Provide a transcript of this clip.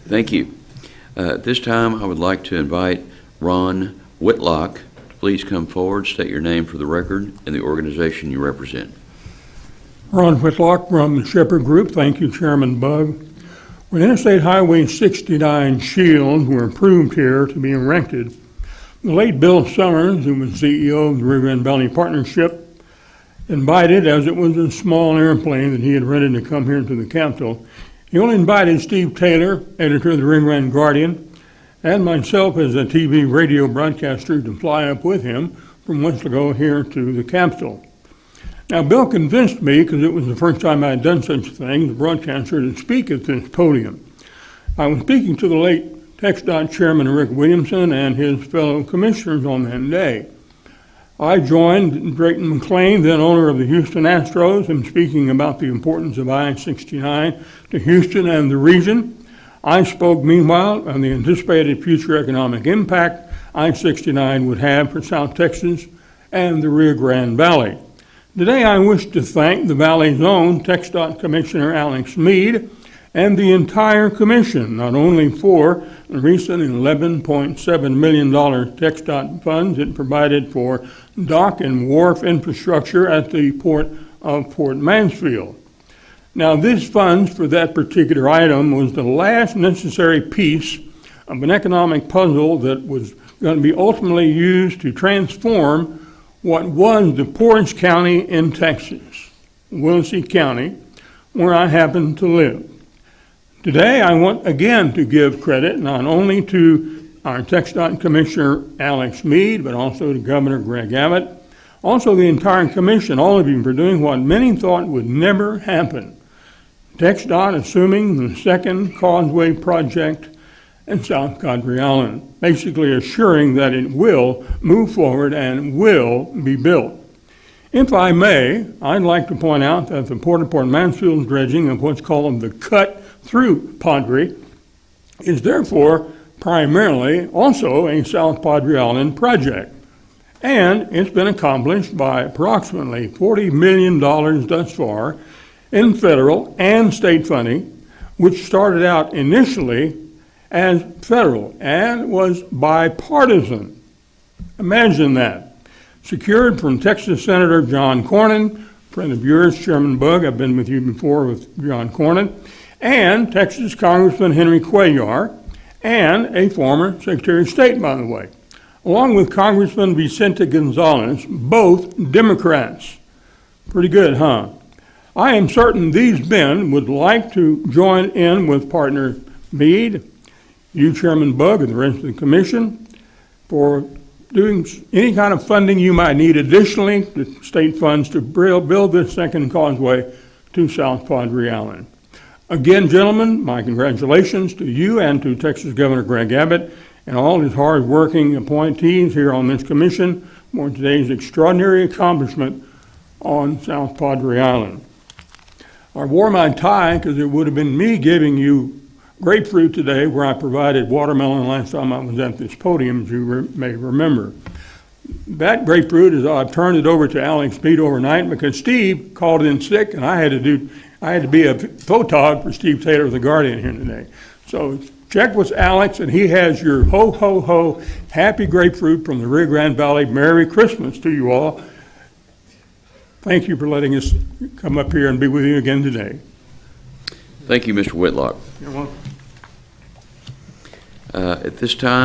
Thank you. At this time, I would like to invite Ron Whitlock to please come forward, state your name for the record and the organization you represent. Ron Whitlock from the Shepherd Group. Thank you, Chairman Bug. When Interstate Highway 69 shields were improved here to be erected, the late Bill Summers, who was CEO of the Rio Grande Valley Partnership, invited, as it was a small airplane that he had rented to come here to the Capitol, he only invited Steve Taylor, editor of the Rio Grande Guardian, and myself as a TV radio broadcaster to fly up with him from Whitlock here to the Capitol. Now, Bill convinced me, because it was the first time I had done such a thing, as a broadcaster, to speak at this podium. I was speaking to the late TxDOT Chairman Rick Williamson and his fellow commissioners on that day. I joined Drayton McClain, then owner of the Houston Astros, in speaking about the importance of I-69 to Houston and the region. I spoke, meanwhile, on the anticipated future economic impact I-69 would have for South Texas and the Rio Grande Valley. Today, I wish to thank the Valley's own TxDOT Commissioner Alex Mead and the entire commission, not only for the recent $11.7 million TxDOT funds it provided for dock and wharf infrastructure at the port of Port Mansfield. Now, this funds for that particular item was the last necessary piece of an economic puzzle that was going to be ultimately used to transform what was the poorest county in Texas, Willacy County, where I happen to live. Today, I want again to give credit not only to our TxDOT Commissioner Alex Mead, but also to Governor Greg Abbott, also the entire commission, all of you, for doing what many thought would never happen. TxDOT assuming the second causeway project in South Padre Island, basically assuring that it will move forward and will be built. If I may, I'd like to point out that the Port of Port Mansfield's dredging of what's called the cut-through Padre is therefore primarily also a South Padre Island project. And it's been accomplished by approximately $40 million thus far in federal and state funding, which started out initially as federal and was bipartisan. Imagine that. Secured from Texas Senator John Cornyn, friend of yours, Chairman Bug, I've been with you before with John Cornyn, and Texas Congressman Henry Cuellar, and a former Secretary of State, by the way, along with Congressman Vicente Gonzalez, both Democrats. Pretty good, huh? I am certain these men would like to join in with partner Mead, you, Chairman Bug, and the rest of the commission for doing any kind of funding you might need additionally to state funds to build this second causeway to South Padre Island. Again, gentlemen, my congratulations to you and to Texas Governor Greg Abbott and all his hard-working appointees here on this commission for today's extraordinary accomplishment on South Padre Island. I wore my tie because it would have been me giving you grapefruit today, where I provided watermelon last time I was at this podium, as you may remember. That grapefruit is I've turned it over to Alex Mead overnight because Steve called in sick, and I had to be a photog for Steve Taylor of the Guardian here today. So check with Alex, and he has your ho ho ho happy grapefruit from the Rio Grande Valley. Merry Christmas to you all. Thank you for letting us come up here and be with you again today. Thank you, Mr. Whitlock. You're welcome. At this time,